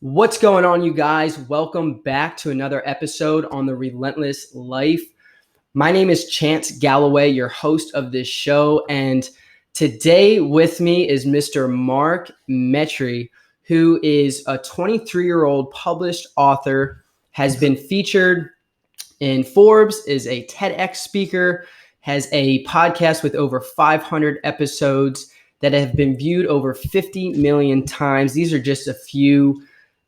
What's going on, you guys? Welcome back to another episode on The Relentless Life. My name is Chance Galloway, your host of this show, and today with me is Mr. Mark Metry, who is a 23-year-old published author, has been featured in Forbes, is a TEDx speaker, has a podcast with over 500 episodes that have been viewed over 50 million times. These are just a few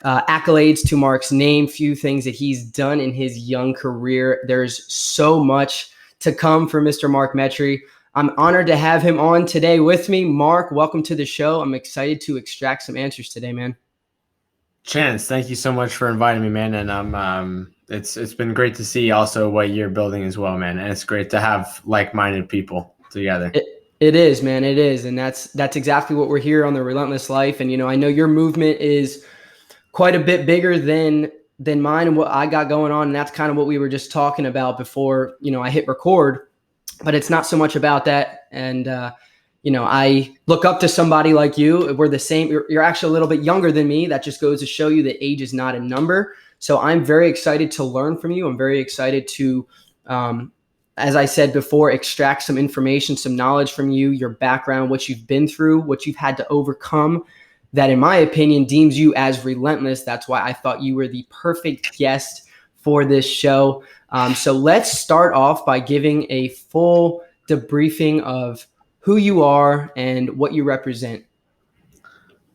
accolades to Mark's name, few things that he's done in his young career. There's so much to come for Mr. Mark Metry. I'm honored to have him on today with me. Mark, welcome to the show. I'm excited to extract some answers today, man. Chance, thank you so much for inviting me, man. And it's been great to see also what you're building as well, man. And it's great to have like-minded people together. It is, man. It is, and that's exactly what we're here on The Relentless Life. And I know your movement is quite a bit bigger than mine and what I got going on. And that's kind of what we were just talking about before, I hit record, but it's not so much about that. And, I look up to somebody like you. We're the same. You're actually a little bit younger than me. That just goes to show you that age is not a number. So I'm very excited to learn from you. I'm very excited to, as I said before, extract some information, some knowledge from you, your background, what you've been through, what you've had to overcome, that in my opinion deems you as relentless. That's why I thought you were the perfect guest for this show. So let's start off by giving a full debriefing of who you are and what you represent.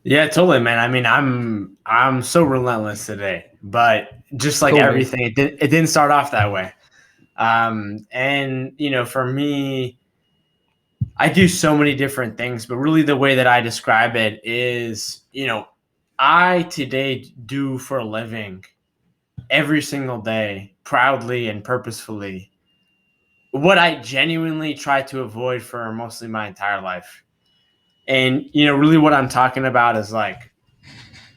Yeah, totally, man. I mean, I'm so relentless today, but just like everything, it didn't start off that way. And for me, I do so many different things, but really the way that I describe it is, I today do for a living every single day, proudly and purposefully, what I genuinely try to avoid for mostly my entire life. And, really what I'm talking about is like,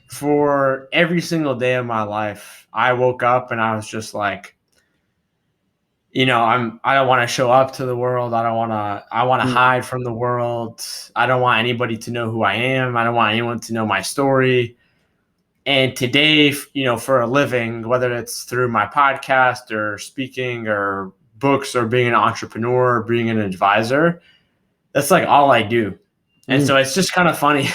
for every single day of my life, I woke up and I was just like, I don't want to show up to the world. I want to hide from the world. I don't want anybody to know who I am. I don't want anyone to know my story. And today, for a living, whether it's through my podcast or speaking or books or being an entrepreneur or being an advisor, that's like all I do. And so it's just kind of funny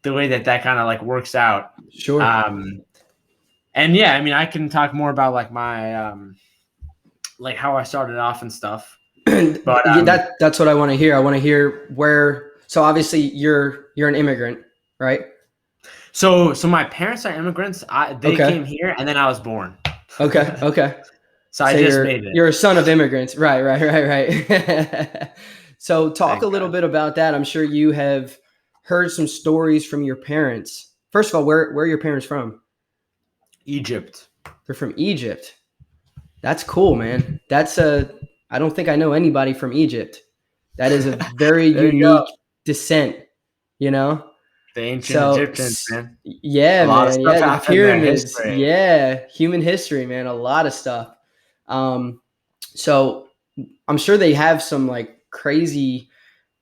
the way that kind of like works out. Sure. And yeah, I mean, I can talk more about like my, like how I started off and stuff. But that's what I want to hear. I want to hear where. So obviously you're an immigrant, right? So my parents are immigrants. They came here and then I was born. Okay. So I just made it. You're a son of immigrants, right. So talk a little bit about that. I'm sure you have heard some stories from your parents. First of all, where are your parents from? Egypt. They're from Egypt. That's cool, man. I don't think I know anybody from Egypt. That is a very unique descent, The ancient Egyptians, man. Yeah, man. The pyramids. Yeah, human history, man. A lot of stuff. So I'm sure they have some like crazy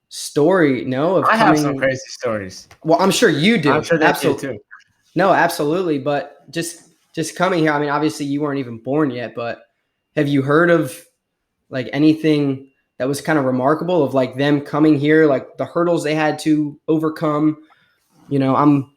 story. I have some crazy stories. Well, I'm sure you do. I'm sure they do too. No, absolutely. But just coming here, I mean, obviously you weren't even born yet, but have you heard of like anything that was kind of remarkable of like them coming here, like the hurdles they had to overcome? I'm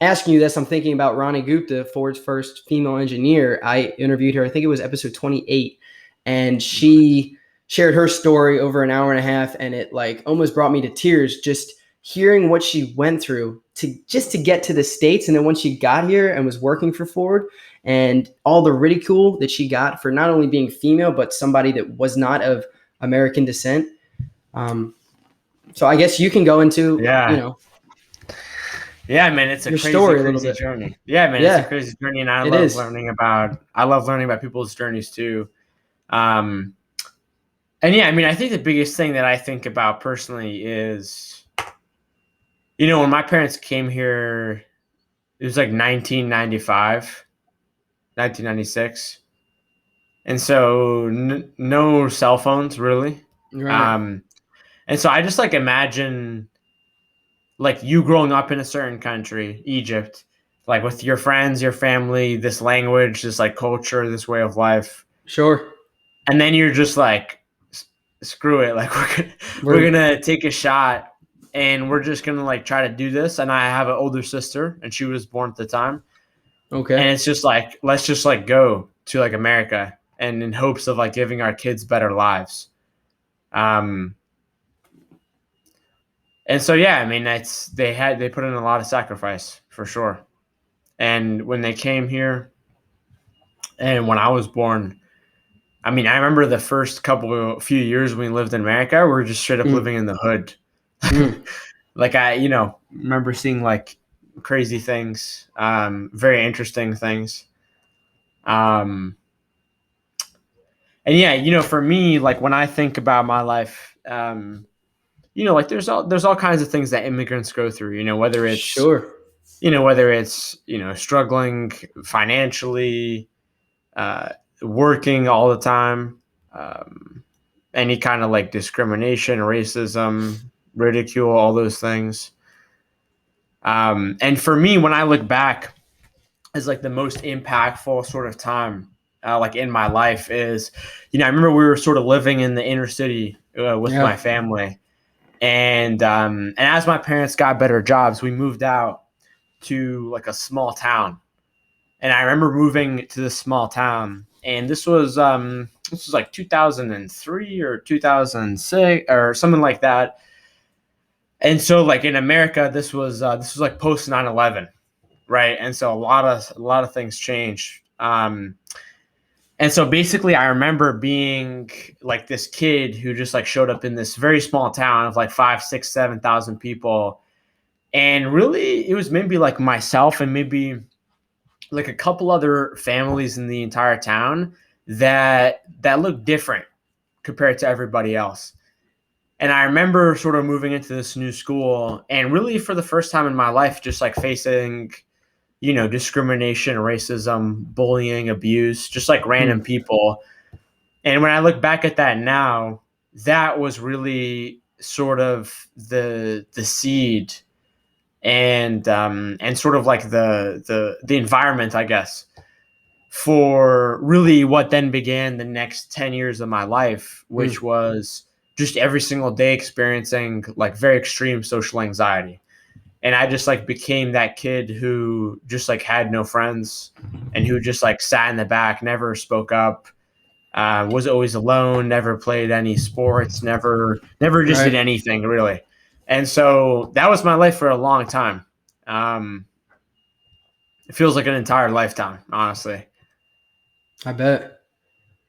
asking you this, I'm thinking about Rani Gupta, Ford's first female engineer. I interviewed her, I think it was episode 28, and she shared her story over an hour and a half, and it like almost brought me to tears just hearing what she went through to get to the States. And then when she got here and was working for Ford, and all the ridicule that she got for not only being female, but somebody that was not of American descent. So I guess you can go into, Yeah, man, it's a crazy journey. Yeah, man, it's a crazy journey, and I love learning about people's journeys too. And yeah, I mean, I think the biggest thing that I think about personally is, when my parents came here, it was like 1995, 1996. And so no cell phones really. Right. And so I just like imagine like you growing up in a certain country, Egypt, like with your friends, your family, this language, this like culture, this way of life. Sure. And then you're just like, screw it. Like we're We're gonna take a shot and we're just gonna like try to do this. And I have an older sister and she was born at the time. And okay. it's just like, let's just like go to like America and in hopes of like giving our kids better lives. Um, and so, yeah, I mean, they put in a lot of sacrifice for sure. And when they came here and when I was born, I mean, I remember the first few years when we lived in America, we were just straight up Mm, living in the hood. mm, Like remember seeing like crazy things, very interesting things. Um, and yeah, for me, like when I think about my life, like there's all kinds of things that immigrants go through. sure. Whether it's struggling financially, uh, working all the time, um, any kind of like discrimination, racism, ridicule, all those things. And for me, when I look back, as like the most impactful sort of time, like in my life, is I remember we were sort of living in the inner city with my Yeah. family, and as my parents got better jobs, we moved out to like a small town. And I remember moving to this small town, and this was like 2003 or 2006 or something like that. And so like in America, this was like post 9/11, right? And so a lot of things changed. And so basically, I remember being like this kid who just like showed up in this very small town of like 5, 6, 7,000 people, and really it was maybe like myself and maybe like a couple other families in the entire town that looked different compared to everybody else. And I remember sort of moving into this new school and really for the first time in my life, just like facing, discrimination, racism, bullying, abuse, just like random Mm, people. And when I look back at that now, that was really sort of the seed and sort of like the environment, I guess, for really what then began the next 10 years of my life, which mm, was just every single day experiencing like very extreme social anxiety. And I just like became that kid who just like had no friends and who just like sat in the back, never spoke up, was always alone, never played any sports, never just did right. anything really. And so that was my life for a long time. Um, it feels like an entire lifetime, honestly. I bet.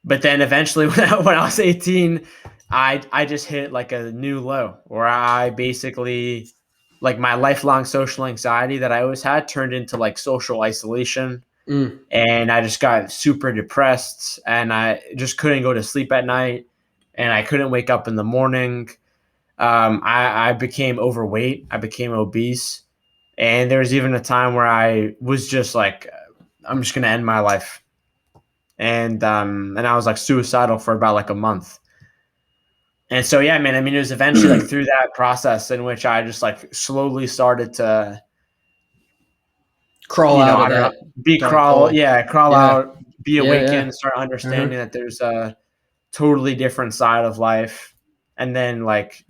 But then eventually, when I was 18, I just hit like a new low where I basically like my lifelong social anxiety that I always had turned into like social isolation, Mm, and I just got super depressed and I just couldn't go to sleep at night and I couldn't wake up in the morning. I became overweight. I became obese. And there was even a time where I was just like, I'm just going to end my life. And I was like suicidal for about like a month. And so, yeah, man, I mean, it was eventually like through that process in which I just like slowly started to, crawl out I of don't know, that dark hole. crawl Yeah. out, be Yeah. Yeah. awakened, start Uh-huh. understanding that there's a totally different side of life. And then like,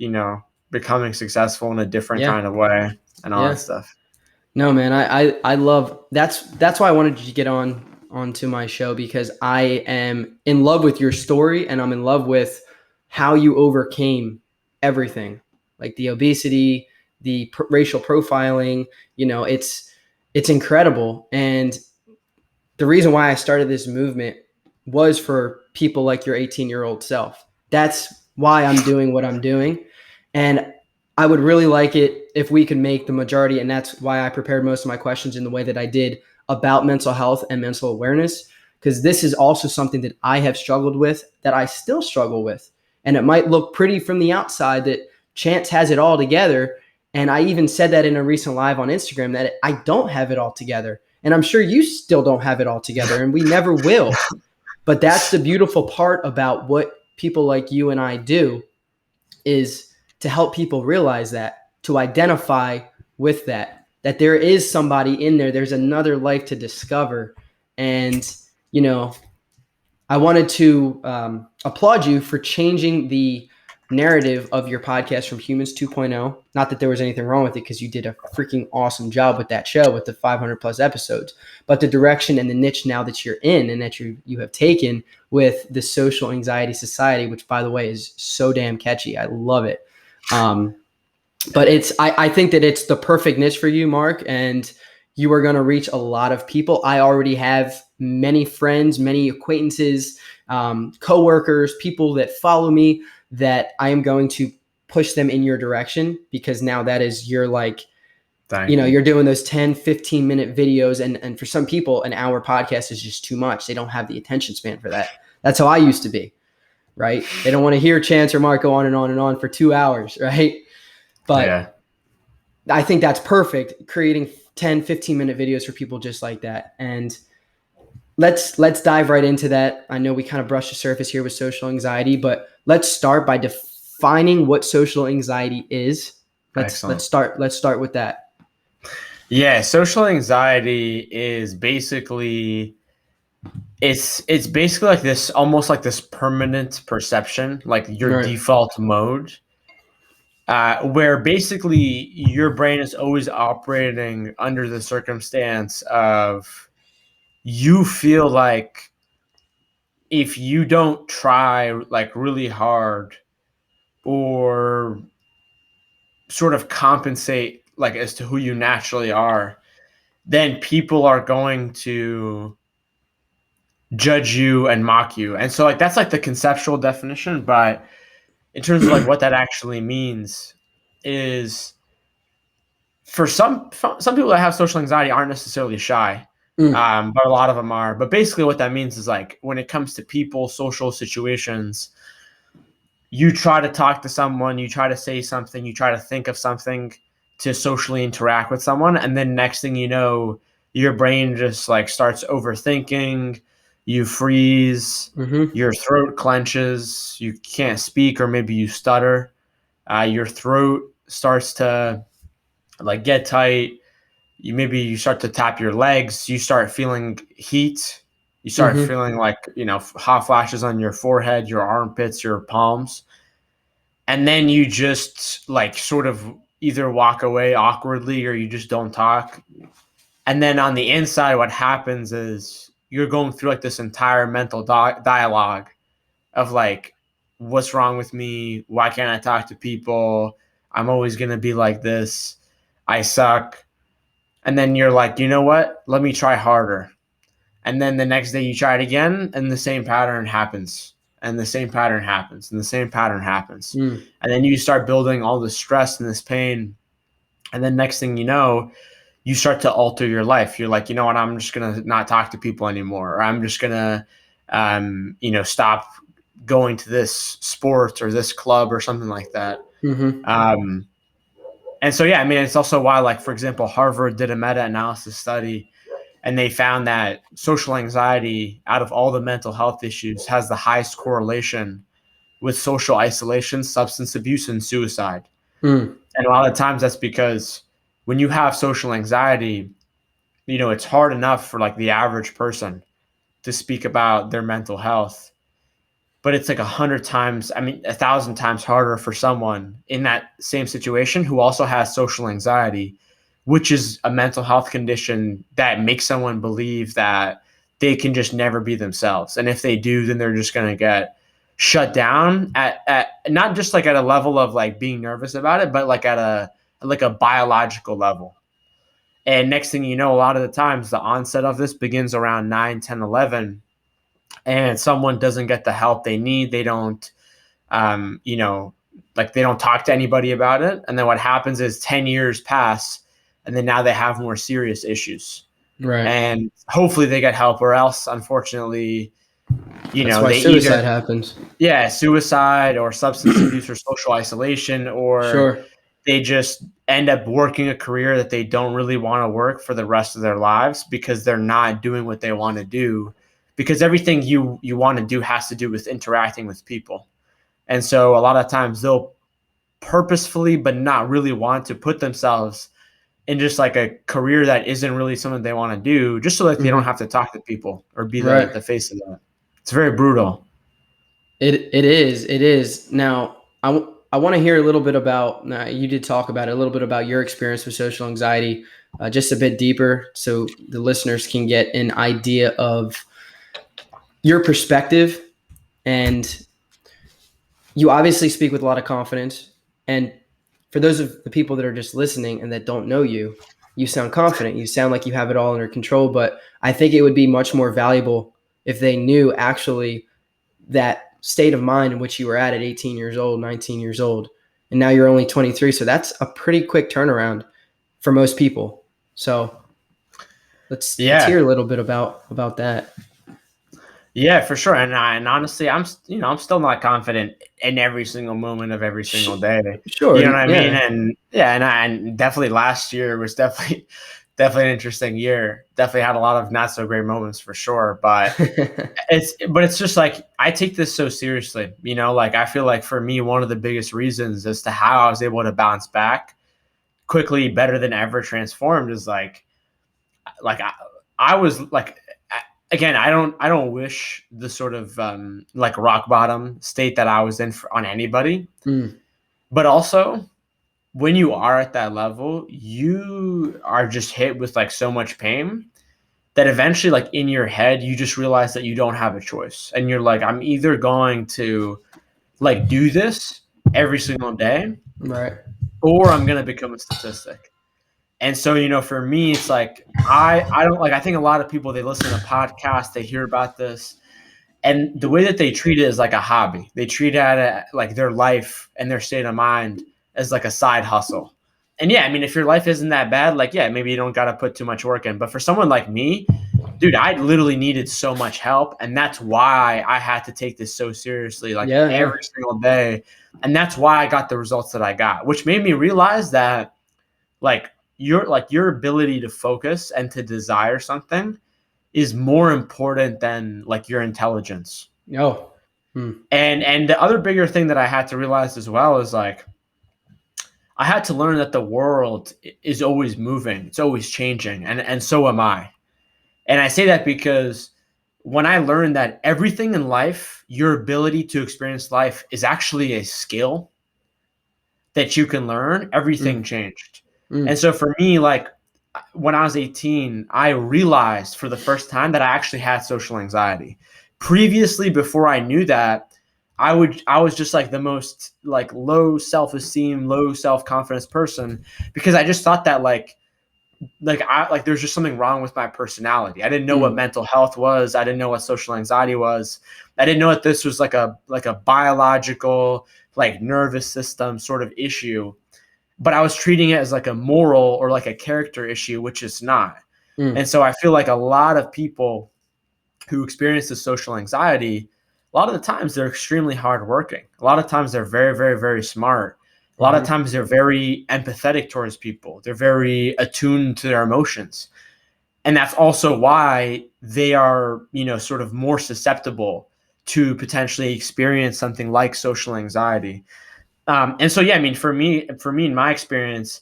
becoming successful in a different Yeah. kind of way and all that Yeah. stuff. No, man, I love that's why I wanted you to get onto my show because I am in love with your story and I'm in love with how you overcame everything, like the obesity, the racial profiling. It's incredible, and the reason why I started this movement was for people like your 18-year-old self. That's why I'm doing what I'm doing. And I would really like it if we could make the majority, and that's why I prepared most of my questions in the way that I did about mental health and mental awareness, because this is also something that I have struggled with, that I still struggle with. And it might look pretty from the outside that Chance has it all together. And I even said that in a recent live on Instagram that I don't have it all together. And I'm sure you still don't have it all together, and we never will. But that's the beautiful part about what people like you and I do is to help people realize that, to identify with that. that there is somebody in there. There's another life to discover. And, you know, I wanted to applaud you for changing the narrative of your podcast from Humans 2.0. Not that there was anything wrong with it, because you did a freaking awesome job with that show with the 500 plus episodes, but the direction and the niche now that you're in and that you have taken with the Social Anxiety Society, which, by the way, is so damn catchy. I love it. But I think that it's the perfect niche for you, Mark, and you are going to reach a lot of people. I already have many friends, many acquaintances, coworkers, people that follow me, that I am going to push them in your direction, because now that is your, like, you're doing those 10, 15-minute videos. And for some people, an hour podcast is just too much. They don't have the attention span for that. That's how I used to be, right? They don't want to hear Chance or Mark go on and on and on for 2 hours, right? But I think that's perfect, creating 10, 15-minute videos for people just like that. And let's dive right into that. I know we kind of brushed the surface here with social anxiety, but let's start by defining what social anxiety is. Let's start with that. Yeah, social anxiety is basically it's basically like this, almost like this permanent perception, like your default mode, where basically your brain is always operating under the circumstance of, you feel like if you don't try like really hard or sort of compensate like as to who you naturally are, then people are going to judge you and mock you. And so like that's like the conceptual definition, but in terms of like what that actually means is, for some people that have social anxiety aren't necessarily shy, but a lot of them are. But basically what that means is, like, when it comes to people, social situations, you try to talk to someone, you try to say something, you try to think of something to socially interact with someone, and then next thing you know, your brain just like starts overthinking, you freeze, your throat clenches, you can't speak, or maybe you stutter, your throat starts to like get tight, you start to tap your legs, you start feeling heat, you start feeling like, hot flashes on your forehead, your armpits, your palms. And then you just like sort of either walk away awkwardly or you just don't talk. And then on the inside, what happens is you're going through like this entire mental dialogue of like, what's wrong with me? Why can't I talk to people? I'm always going to be like this. I suck. And then you're like, you know what? Let me try harder. And then the next day you try it again, and the same pattern happens. And the same pattern happens. And the same pattern happens. And then you start building all this stress and this pain. And then next thing you know, you start to alter your life. You're like, you know what? I'm just going to not talk to people anymore. Or I'm just going to, stop going to this sport or this club or something like that. And so, yeah, I mean, it's also why, like, for example, Harvard did a meta-analysis study, and they found that social anxiety, out of all the mental health issues, has the highest correlation with social isolation, substance abuse, and suicide. And a lot of times that's because when you have social anxiety, it's hard enough for like the average person to speak about their mental health, but it's like 100 times, 1,000 times harder for someone in that same situation who also has social anxiety, which is a mental health condition that makes someone believe that they can just never be themselves. And if they do, then they're just going to get shut down at not just like at a level of like being nervous about it, but like at a biological level. And next thing you know, a lot of the times the onset of this begins around 9, 10, 11, and someone doesn't get the help they need. They don't, they don't talk to anybody about it. And then what happens is 10 years pass, and then now they have more serious issues. Right. And hopefully they get help, or else, unfortunately, that's why they suicide happens. Yeah, suicide or substance abuse or social isolation, or they just end up working a career that they don't really want to work for the rest of their lives because they're not doing what they want to do, because everything you want to do has to do with interacting with people. And so a lot of times they'll purposefully but not really want to put themselves in just like a career that isn't really something they want to do, just so that they don't have to talk to people or be Right. the face of that. It's very brutal. It is. Now, I want to hear a little bit about, now you did talk about it, a little bit about your experience with social anxiety, just a bit deeper so the listeners can get an idea of your perspective. And you obviously speak with a lot of confidence. And for those of the people that are just listening and that don't know you, you sound confident. You sound like you have it all under control. But I think it would be much more valuable if they knew actually that state of mind in which you were at 18 years old, 19 years old, and now you're only 23. So that's a pretty quick turnaround for most people. So let's hear a little bit about that. Yeah, for sure. And honestly, I'm still not confident in every single moment of every single day. Sure. You know what I mean? Yeah. And yeah, and definitely last year was definitely an interesting year. Definitely had a lot of not so great moments for sure. But it's just like I take this so seriously. Like I feel like for me, one of the biggest reasons as to how I was able to bounce back quickly, better than ever, transformed is like I was like, again, I don't wish the sort of like rock bottom state that I was in on anybody. But also when you are at that level, you are just hit with like so much pain that eventually, like in your head, you just realize that you don't have a choice. And you're like, I'm either going to like do this every single day, Right. or I'm going to become a statistic. And so, for me, it's like I don't like. I think a lot of people, they listen to podcasts, they hear about this, and the way that they treat it is like a hobby. They treat it like their life and their state of mind as like a side hustle. And yeah, I mean, if your life isn't that bad, like yeah, maybe you don't got to put too much work in. But for someone like me, dude, I literally needed so much help, and that's why I had to take this so seriously, like every single day. And that's why I got the results that I got, which made me realize that your ability to focus and to desire something is more important than like your intelligence. Oh. And the other bigger thing that I had to realize as well is like I had to learn that the world is always moving, it's always changing, and so am I. And I say that because when I learned that everything in life, your ability to experience life is actually a skill that you can learn, everything changed. And so for me, like when I was 18, I realized for the first time that I actually had social anxiety. Previously, before I knew that, I was just like the most like low self-esteem, low self-confidence person, because I just thought that like there's just something wrong with my personality. I didn't know what mental health was. I didn't know what social anxiety was. I didn't know that this was like a biological, like nervous system sort of issue. But I was treating it as like a moral or like a character issue, which is not. And so I feel like a lot of people who experience this social anxiety, a lot of the times they're extremely hardworking. A lot of times they're very, very, very smart. A lot of times they're very empathetic towards people. They're very attuned to their emotions. And that's also why they are, sort of more susceptible to potentially experience something like social anxiety. And so, yeah, I mean, for me, in my experience,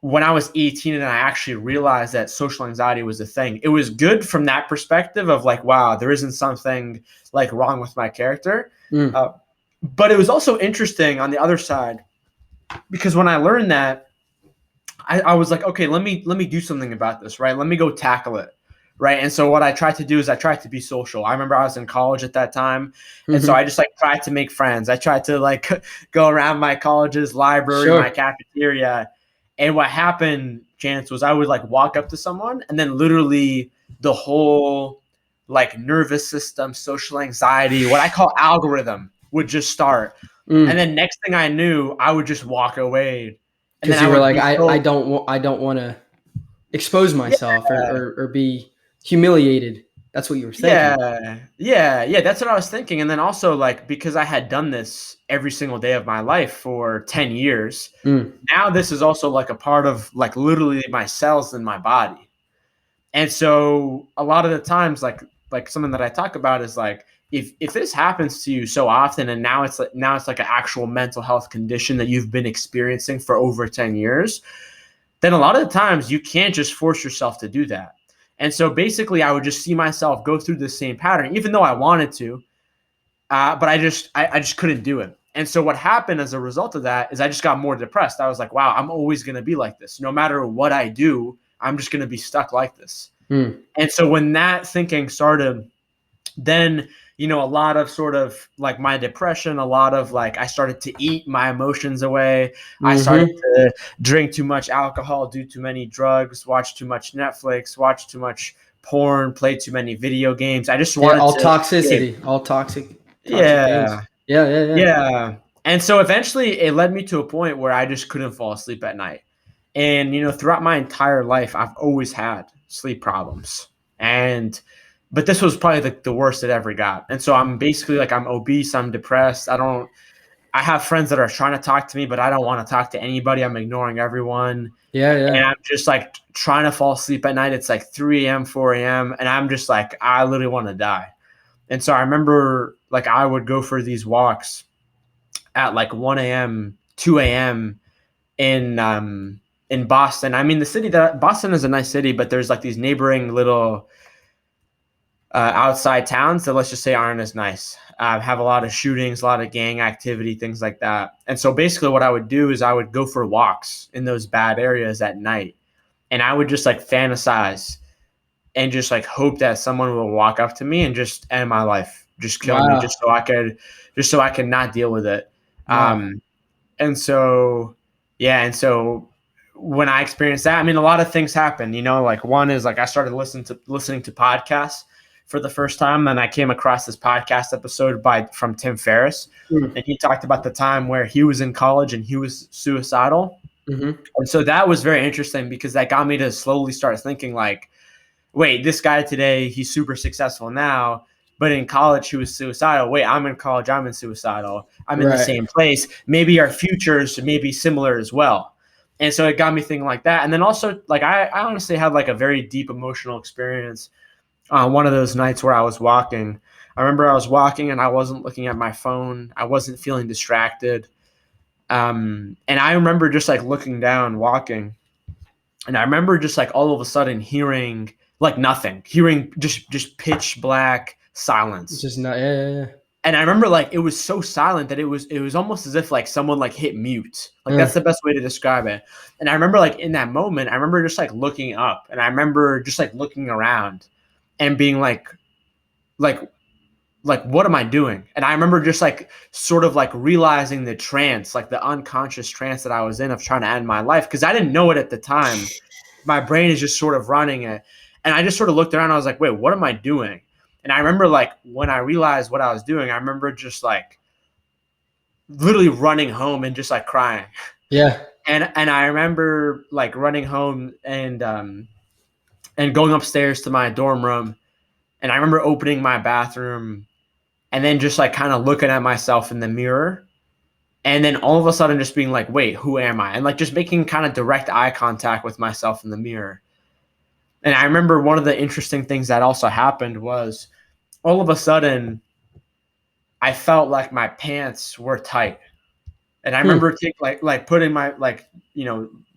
when I was 18 and I actually realized that social anxiety was a thing, it was good from that perspective of like, wow, there isn't something like wrong with my character. But it was also interesting on the other side, because when I learned that, I was like, okay, let me do something about this, right? Let me go tackle it. Right. And so what I tried to do is I tried to be social. I remember I was in college at that time. And so I just like tried to make friends. I tried to like go around my college's library, my cafeteria. And what happened, Chance, was I would like walk up to someone and then literally the whole like nervous system, social anxiety, what I call algorithm would just start. And then next thing I knew, I would just walk away. And Because then I you were would like, be I don't want to expose myself or be humiliated. That's what you were thinking. Yeah. That's what I was thinking. And then also, like, because I had done this every single day of my life for 10 years, now this is also like a part of like literally my cells in my body. And so a lot of the times, like something that I talk about is like, if this happens to you so often, and now it's like an actual mental health condition that you've been experiencing for over 10 years, then a lot of the times you can't just force yourself to do that. And so basically I would just see myself go through the same pattern, even though I wanted to, but I just couldn't do it. And so what happened as a result of that is I just got more depressed. I was like, wow, I'm always going to be like this. No matter what I do, I'm just going to be stuck like this. And so when that thinking started, then, a lot of sort of like my depression, a lot of like I started to eat my emotions away. I started to drink too much alcohol, do too many drugs, watch too much Netflix, watch too much porn, play too many video games. I just wanted all to toxicity, all toxic things. Yeah. Yeah. Yeah. And so eventually it led me to a point where I just couldn't fall asleep at night. And, throughout my entire life, I've always had sleep problems. But this was probably the worst it ever got. And so I'm basically like, I'm obese, I'm depressed. I have friends that are trying to talk to me, but I don't want to talk to anybody. I'm ignoring everyone. And I'm just like trying to fall asleep at night. It's like 3 a.m., 4 a.m. And I'm just like, I literally want to die. And so I remember like I would go for these walks at like 1 a.m., 2 a.m. In Boston. I mean, Boston is a nice city, but there's like these neighboring little outside towns that, let's just say, aren't as nice. Have a lot of shootings, a lot of gang activity, things like that. And so basically what I would do is I would go for walks in those bad areas at night. And I would just like fantasize and just like hope that someone will walk up to me and just end my life, just kill me, just so I could not deal with it. And so, and so when I experienced that, I mean, a lot of things happened, like one is like I started listening to podcasts for the first time. And I came across this podcast episode from Tim Ferriss. And he talked about the time where he was in college and he was suicidal. And so that was very interesting because that got me to slowly start thinking like, wait, this guy today, he's super successful now, but in college he was suicidal. Wait, I'm in college, I'm in suicidal. I'm in the same place. Maybe our futures may be similar as well. And so it got me thinking like that. And then also, like, I honestly had like a very deep emotional experience on one of those nights where I was walking. I remember I was walking and I wasn't looking at my phone. I wasn't feeling distracted. And I remember just like looking down, walking. And I remember just like all of a sudden hearing like nothing, hearing just pitch black silence. Just not, yeah. And I remember like it was so silent that it was almost as if like someone like hit mute. Like that's the best way to describe it. And I remember like in that moment, I remember just like looking up and I remember just like looking around and being like what am I doing? And I remember just like sort of like realizing the trance, like the unconscious trance that I was in of trying to end my life. Cause I didn't know it at the time. My brain is just sort of running it. And I just sort of looked around. I was like, wait, what am I doing? And I remember like when I realized what I was doing, I remember just like literally running home and just like crying. Yeah. And I remember like running home and going upstairs to my dorm room. And I remember opening my bathroom and then just like kind of looking at myself in the mirror. And then all of a sudden just being like, wait, who am I? And like just making kind of direct eye contact with myself in the mirror. And I remember one of the interesting things that also happened was all of a sudden I felt like my pants were tight. And I remember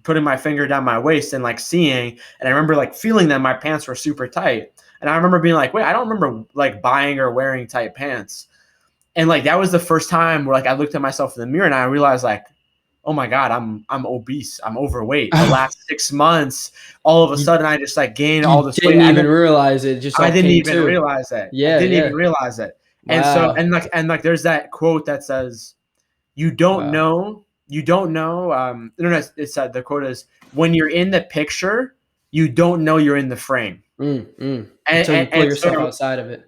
putting my finger down my waist and like seeing, and I remember like feeling that my pants were super tight. And I remember being like, wait, I don't remember like buying or wearing tight pants. And like that was the first time where like I looked at myself in the mirror and I realized like, oh my God, I'm obese. I'm overweight. The last 6 months, all of a sudden I just like gained all this weight. Didn't even realize it. Just I didn't even realize it. Yeah, I didn't even realize it. Wow. And so and like there's that quote that says, you don't know. The quote is, when you're in the picture, you don't know you're in the frame. Until you pull yourself outside of it.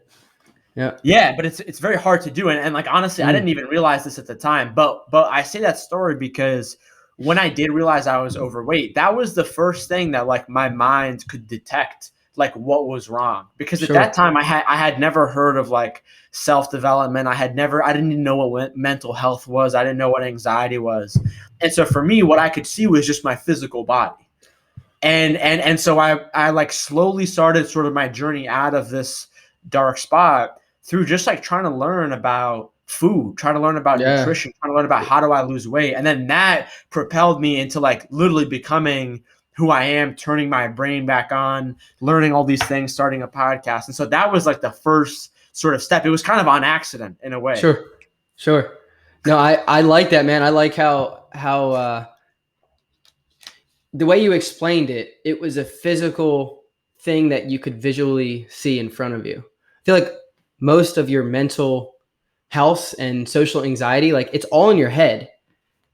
Yeah, but it's very hard to do. And like honestly, I didn't even realize this at the time. But I say that story because when I did realize I was overweight, that was the first thing that like my mind could detect like what was wrong. Because at that time I had never heard of like self-development. I didn't even know what mental health was. I didn't know what anxiety was. And so for me, what I could see was just my physical body. And so I like slowly started sort of my journey out of this dark spot through just like trying to learn about food, trying to learn about nutrition, trying to learn about how do I lose weight. And then that propelled me into like literally becoming who I am, turning my brain back on, learning all these things, starting a podcast. And so that was like the first sort of step. It was kind of on accident in a way. Sure. No, I like that, man. I like how the way you explained it, it was a physical thing that you could visually see in front of you. I feel like most of your mental health and social anxiety, like it's all in your head,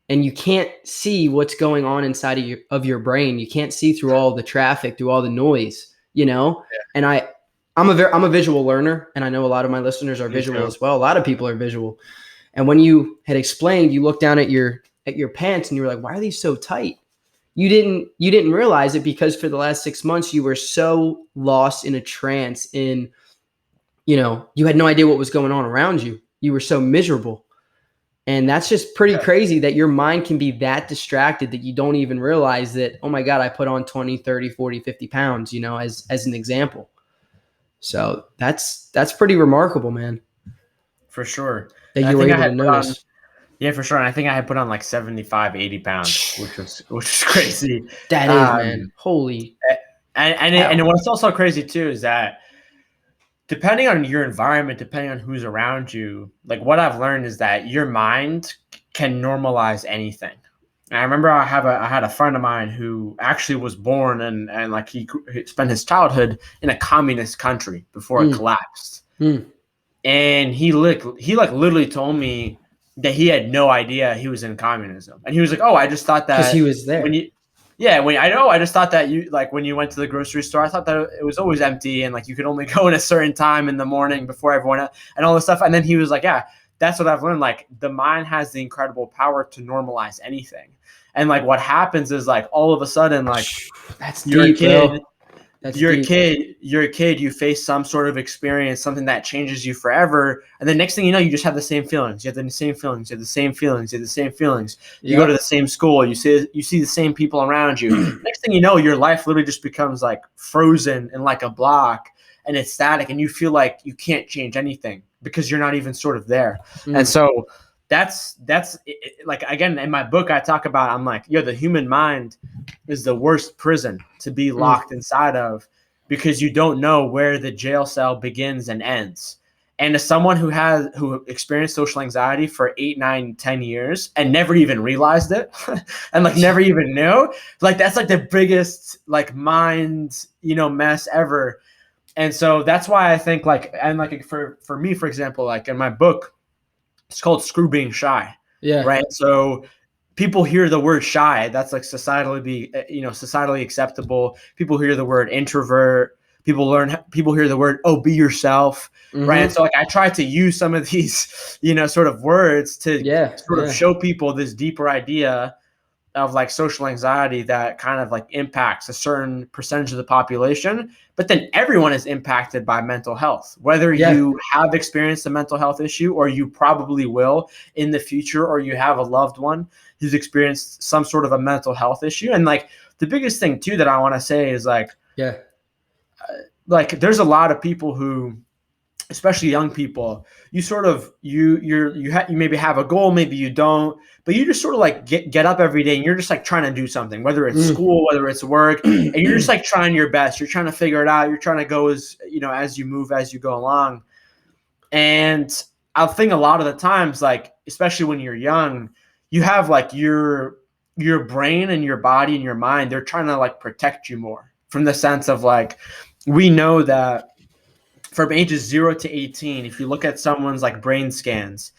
and you can't see what's going on inside of your brain. You can't see through all the traffic, through all the noise, you know? Yeah. And I'm a visual learner, and I know a lot of my listeners are visual as well. A lot of people are visual. And when you had explained, you looked down at your pants and you were like, why are these so tight? You didn't realize it because for the last 6 months you were so lost in a trance in, you had no idea what was going on around you. You were so miserable. And that's just pretty crazy that your mind can be that distracted that you don't even realize that, oh my God, I put on 20, 30, 40, 50 pounds, as an example. So that's pretty remarkable, man. For sure. That you were able to notice. Yeah, for sure. And I think I had put on like 75, 80 pounds, which was crazy. That is, man. Holy. And what's also crazy too is that depending on your environment, depending on who's around you, like what I've learned is that your mind can normalize anything. And I remember I had a friend of mine who actually was born and like he spent his childhood in a communist country before it collapsed. And he literally told me that he had no idea he was in communism. And he was like, "Oh, I just thought that because he was there." I just thought that you like when you went to the grocery store, I thought that it was always empty and like you could only go in a certain time in the morning before everyone else and all this stuff." And then he was like, "Yeah, that's what I've learned. Like the mind has the incredible power to normalize anything." And like what happens is like all of a sudden, like that's you're deep, a kid, bro. You're a kid, you face some sort of experience, something that changes you forever. And the next thing you know, you just have the same feelings. You have the same feelings. You have the same feelings. You have the same feelings. You go to the same school. You see the same people around you. Next thing you know, your life literally just becomes like frozen in like a block and it's static and you feel like you can't change anything because you're not even sort of there. And so that's like, again, in my book, I talk about, I'm like, the human mind is the worst prison to be locked inside of because you don't know where the jail cell begins and ends. And as someone who experienced social anxiety for 8, 9, 10 years and never even realized it and like never even knew, like that's like the biggest like mind, mess ever. And so that's why I think like, and like for me, for example, like in my book, it's called Screw Being Shy. Yeah. Right. So people hear the word shy. That's like societally acceptable. People hear the word introvert. People hear the word, be yourself. Right. And so like I try to use some of these, sort of words to of show people this deeper idea of like social anxiety that kind of like impacts a certain percentage of the population, but then everyone is impacted by mental health, whether you have experienced a mental health issue or you probably will in the future, or you have a loved one who's experienced some sort of a mental health issue. And like the biggest thing too that I want to say is like there's a lot of people who, especially young people, you maybe have a goal, maybe you don't, but you just sort of like get up every day and you're just like trying to do something, whether it's school, whether it's work, and you're just like trying your best. You're trying to figure it out. You're trying to go as you move, as you go along. And I think a lot of the times, like, especially when you're young, you have like your brain and your body and your mind, they're trying to like protect you more from the sense of like, we know that from ages 0 to 18, if you look at someone's like brain scans,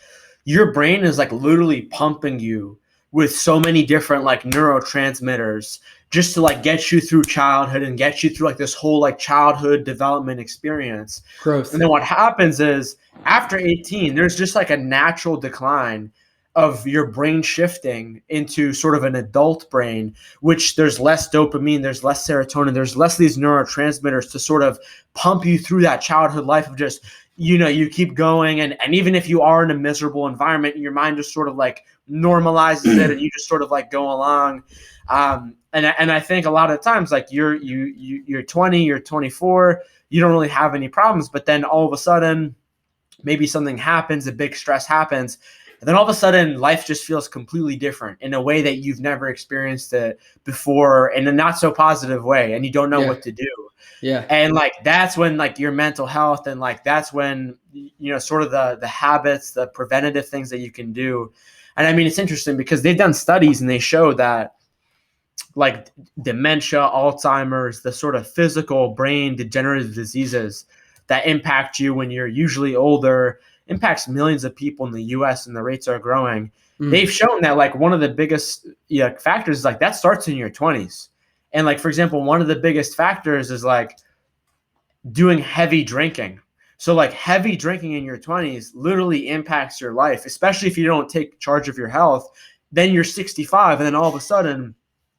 your brain is like literally pumping you with so many different like neurotransmitters just to like get you through childhood and get you through like this whole like childhood development experience. Growth. And then what happens is after 18, there's just like a natural decline of your brain shifting into sort of an adult brain, which there's less dopamine, there's less serotonin, there's less of these neurotransmitters to sort of pump you through that childhood life of just, you keep going. And even if you are in a miserable environment, your mind just sort of like normalizes it and you just sort of like go along. And I think a lot of times, like you're 20, you're 24, you don't really have any problems, but then all of a sudden, maybe something happens, a big stress happens, And then all of a sudden life just feels completely different in a way that you've never experienced it before, in a not so positive way, and you don't know what to do. Yeah. And like that's when like your mental health, and like that's when, you know, sort of the habits, the preventative things that you can do. And I mean, it's interesting because they've done studies and they show that like dementia, Alzheimer's, the sort of physical brain degenerative diseases that impact you when you're usually older, impacts millions of people in the US, and the rates are growing. They've shown that like one of the biggest factors is like that starts in your 20s. And like, for example, one of the biggest factors is like doing heavy drinking. So like heavy drinking in your 20s literally impacts your life, especially if you don't take charge of your health. Then you're 65, and then all of a sudden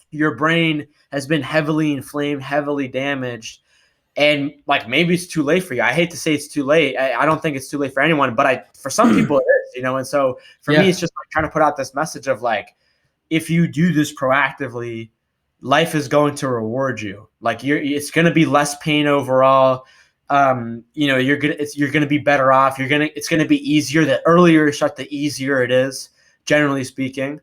your brain has been heavily inflamed, heavily damaged. And like maybe it's too late for you. I hate to say it's too late. I don't think it's too late for anyone, but for some people it is, you know. And so for me, it's just like trying to put out this message of like, if you do this proactively, life is going to reward you. Like it's going to be less pain overall. You know, you're gonna be better off. It's gonna be easier. The earlier you start, the easier it is, generally speaking.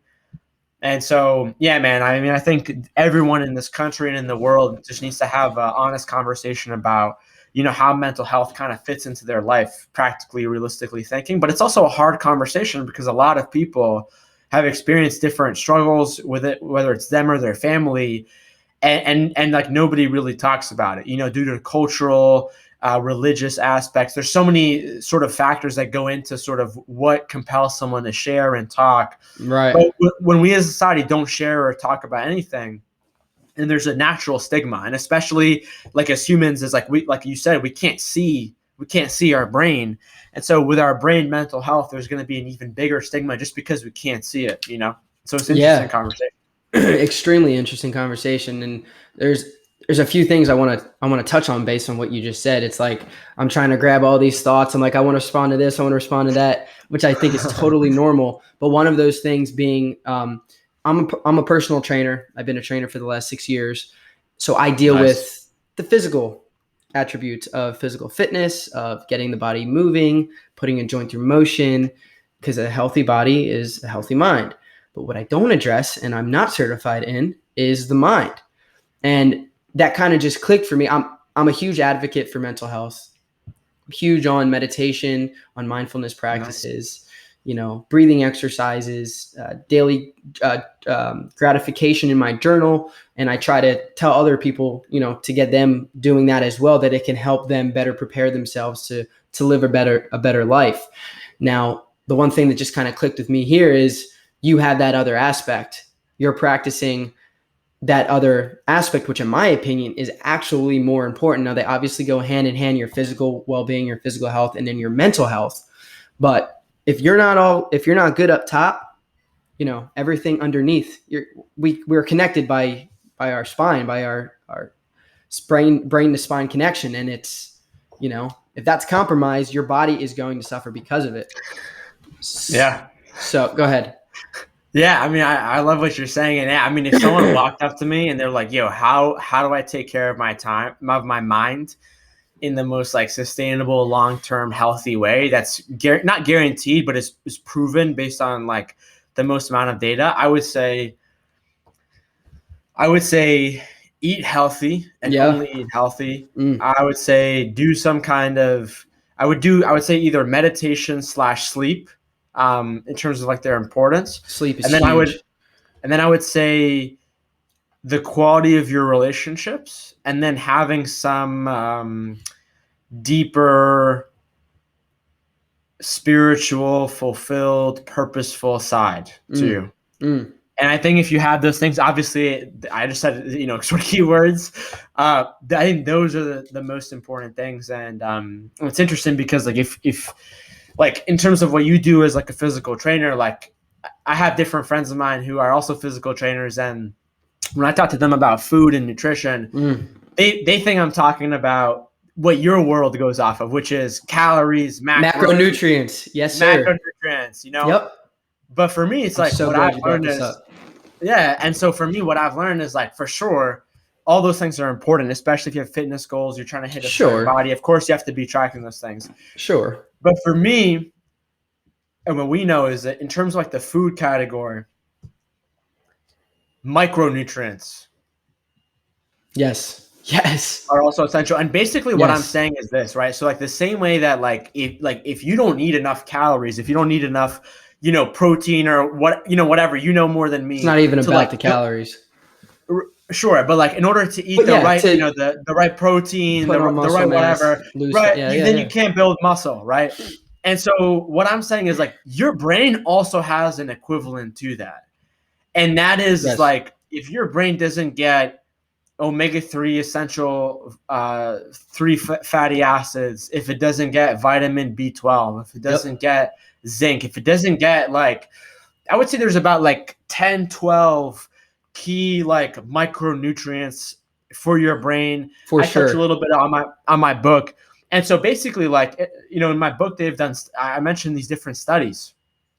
And so, yeah, man, I mean, I think everyone in this country and in the world just needs to have an honest conversation about, you know, how mental health kind of fits into their life, practically, realistically thinking. But it's also a hard conversation because a lot of people have experienced different struggles with it, whether it's them or their family. And like nobody really talks about it, you know, due to cultural, religious aspects. There's so many sort of factors that go into sort of what compels someone to share and talk. Right. But when we as a society don't share or talk about anything, and there's a natural stigma, and especially like as humans, is like like you said, we can't see our brain. And so with our brain mental health, there's going to be an even bigger stigma just because we can't see it, you know? So it's an interesting conversation. Extremely interesting conversation. And there's a few things I want to touch on based on what you just said. It's like I'm trying to grab all these thoughts. I'm like, I want to respond to this, I want to respond to that, which I think is totally normal. But one of those things being, I'm a personal trainer. I've been a trainer for the last 6 years. So I deal with the physical attributes of physical fitness, of getting the body moving, putting a joint through motion, because a healthy body is a healthy mind. But what I don't address, and I'm not certified in, is the mind. And that kind of just clicked for me. I'm a huge advocate for mental health. I'm huge on meditation, on mindfulness practices, you know, breathing exercises, daily gratification in my journal. And I try to tell other people, you know, to get them doing that as well, that it can help them better prepare themselves to live a better life. Now, the one thing that just kind of clicked with me here is you have that other aspect. You're practicing that other aspect, which in my opinion is actually more important. Now, they obviously go hand in hand, your physical well-being, your physical health, and then your mental health. But if you're not good up top, you know, everything underneath, we're connected by our spine, by our brain to spine connection. And it's, you know, if that's compromised, your body is going to suffer because of it. Yeah. So go ahead. Yeah, I mean, I love what you're saying. And I mean, if someone walked up to me and they're like, yo, how do I take care of my mind in the most like sustainable, long-term, healthy way that's not guaranteed, but is proven based on like the most amount of data? I would say eat healthy and only eat healthy. I would say do some kind of, I would say either meditation / sleep. In terms of like their importance. Sleep is and then huge. I would say the quality of your relationships, and then having some deeper spiritual, fulfilled, purposeful side to you. And I think if you have those things, obviously, I just said, you know, sort of keywords. I think those are the most important things. And it's interesting because like if like in terms of what you do as like a physical trainer, like I have different friends of mine who are also physical trainers, and when I talk to them about food and nutrition, they think I'm talking about what your world goes off of, which is calories, macronutrients. Yes, sir. Macronutrients, you know? Yep. But for me, it's like so what glad I've you brought learned this is, up. yeah. And so for me, what I've learned is like, for sure, all those things are important, especially if you have fitness goals, you're trying to hit a certain body. Of course, you have to be tracking those things. Sure. But for me, and what we know is that in terms of like the food category, micronutrients Yes. are also essential. And basically what I'm Yes. saying is this, right? So like the same way that if you don't need enough calories, if you don't need enough, protein or whatever, more than It's me not even to about like the calories. sure, but like in order to eat But the yeah, right, to the right protein, put on the muscle right mass, whatever, lose fat. right? Yeah, yeah, Then you yeah. can't build muscle, right? And so what I'm saying is like your brain also has an equivalent to that. And that is Yes. like if your brain doesn't get omega-3 essential fatty acids, if it doesn't get vitamin B12, if it Yep. doesn't get zinc, if it doesn't get like, I would say there's about like 10, 12 key like micronutrients for your brain. For I touch a sure. little bit on my book. And so basically like, in my book, I mentioned these different studies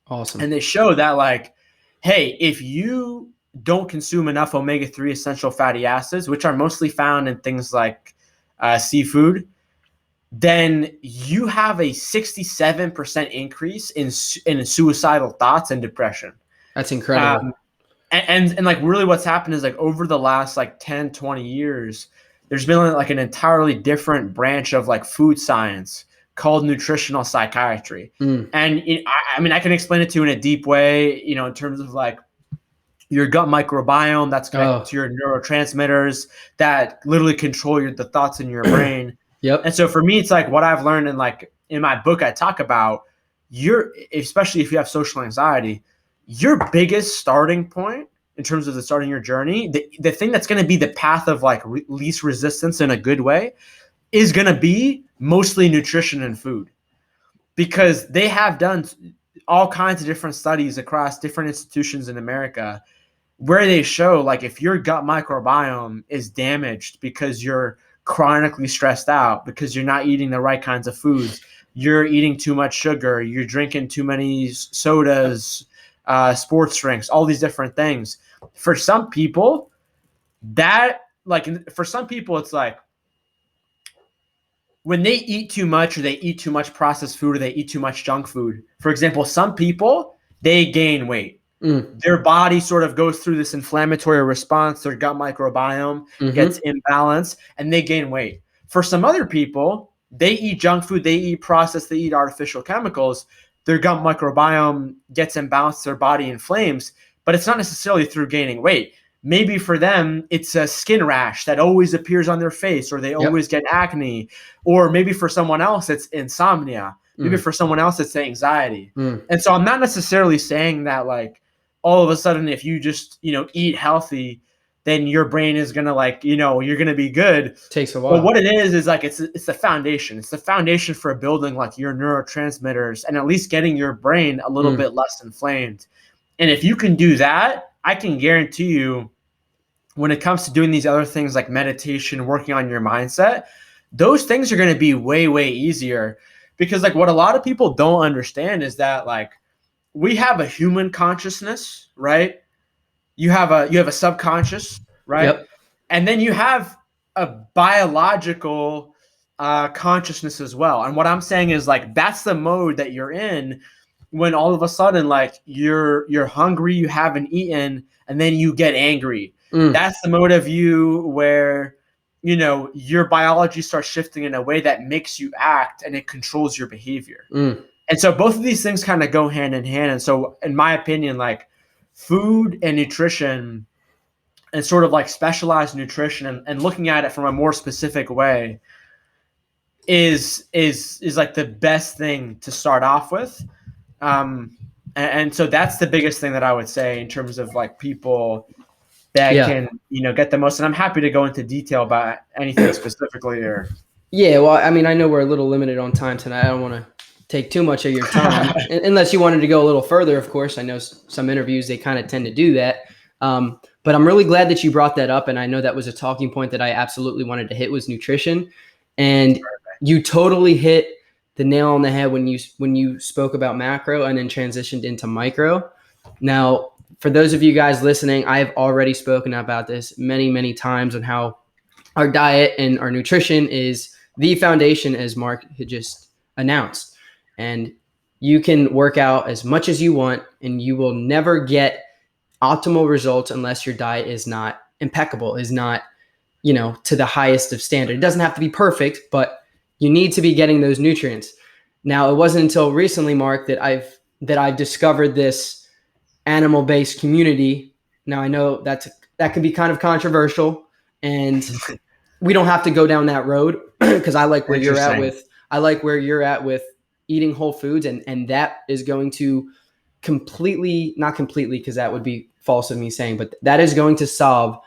Awesome. and they show that like, hey, if you don't consume enough omega-3 essential fatty acids, which are mostly found in things like seafood, then you have a 67% increase in suicidal thoughts and depression. That's Um, incredible. and like really what's happened is like over the last like 10, 20 years, there's been like an entirely different branch of like food science called nutritional psychiatry. Mm. And I mean, I can explain it to you in a deep way, in terms of like your gut microbiome that's connected Oh. to your neurotransmitters that literally control the thoughts in your brain. And Yep. so for me, it's like what I've learned, and like in my book, I talk about especially if you have social anxiety, your biggest starting point in terms of starting your journey, the thing that's going to be the path of like least resistance in a good way is going to be mostly nutrition and food, because they have done all kinds of different studies across different institutions in America where they show like if your gut microbiome is damaged because you're chronically stressed out, because you're not eating the right kinds of foods, you're eating too much sugar, you're drinking too many sodas, sports drinks, all these different things. For some people, it's like when they eat too much, or they eat too much processed food, or they eat too much junk food. For example, some people, they gain weight. Mm. Their body sort of goes through this inflammatory response. Their gut microbiome gets Mm-hmm. imbalanced and they gain weight. For some other people, they eat junk food, they eat processed, they eat artificial chemicals. Their gut microbiome gets imbalanced, their body inflames, but it's not necessarily through gaining weight. Maybe for them, it's a skin rash that always appears on their face, or they Yep. always get acne. Or maybe for someone else, it's insomnia. Maybe Mm. for someone else, it's anxiety. Mm. And so I'm not necessarily saying that like all of a sudden, if you just, eat healthy, then your brain is going to like, you're going to be good. Takes a But while. what it is like, it's the foundation. It's the foundation for building like your neurotransmitters and at least getting your brain a little Mm. bit less inflamed. And if you can do that, I can guarantee you, when it comes to doing these other things like meditation, working on your mindset, those things are going to be way, way easier. Because like what a lot of people don't understand is that like we have a human consciousness, right? You have a subconscious, right? Yep. And then you have a biological consciousness as well. And what I'm saying is like that's the mode that you're in when all of a sudden like you're hungry, you haven't eaten, and then you get angry. Mm. That's the mode of you where your biology starts shifting in a way that makes you act and it controls your behavior. Mm. And so both of these things kind of go hand in hand. And so in my opinion, like food and nutrition and sort of like specialized nutrition and looking at it from a more specific way is like the best thing to start off with. And so that's the biggest thing that I would say in terms of like people that Yeah. can, get the most. And I'm happy to go into detail about anything specifically or Yeah. Well, I mean, I know we're a little limited on time tonight. I don't want to take too much of your time, unless you wanted to go a little further. Of course, I know some interviews they kind of tend to do that. But I'm really glad that you brought that up, and I know that was a talking point that I absolutely wanted to hit was nutrition, and you totally hit the nail on the head when you spoke about macro and then transitioned into micro. Now, for those of you guys listening, I've already spoken about this many, many times on how our diet and our nutrition is the foundation, as Mark had just announced. And you can work out as much as you want and you will never get optimal results unless your diet is not impeccable, is not, to the highest of standard. It doesn't have to be perfect, but you need to be getting those nutrients. Now, it wasn't until recently, Mark, that I've discovered this animal-based community. Now, I know that can be kind of controversial, and we don't have to go down that road because I like where you're at Interesting. with eating whole foods, and that is going to completely, not completely, because that would be false of me saying, but that is going to solve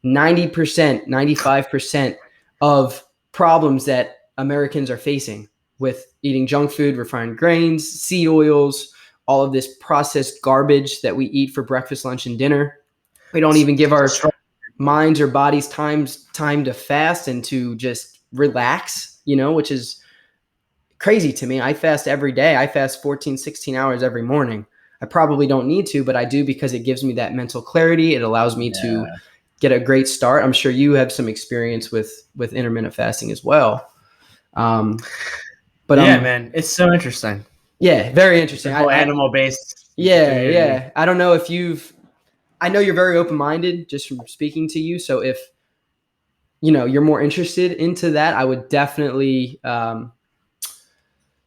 90%, 95% of problems that Americans are facing with eating junk food, refined grains, seed oils, all of this processed garbage that we eat for breakfast, lunch, and dinner. We don't even give our minds or bodies time to fast and to just relax, which is crazy to me. I fast every day. I fast 14, 16 hours every morning. I probably don't need to, but I do because it gives me that mental clarity. It allows me to get a great start. I'm sure you have some experience with intermittent fasting as well. But man, it's so interesting. Yeah, very interesting. The whole animal-based community. Yeah. I don't know if I know you're very open-minded just from speaking to you. So if you're more interested into that, I would definitely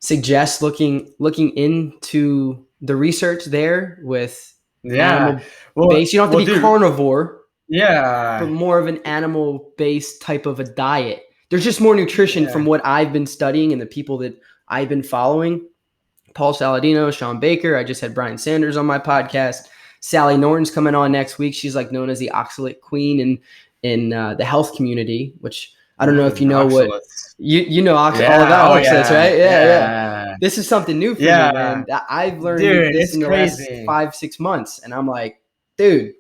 suggest looking into the research there with animal based. You don't have to be carnivore. Yeah. But more of an animal-based type of a diet. There's just more nutrition from what I've been studying and the people that I've been following. Paul Saladino, Sean Baker. I just had Brian Sanders on my podcast. Sally Norton's coming on next week. She's like known as the oxalate queen in the health community, which I don't know if you know oxalates. What you know all about oxalates, right? Yeah. This is something new for me, man. I've learned this in the last 5-6 months, and I'm like, dude,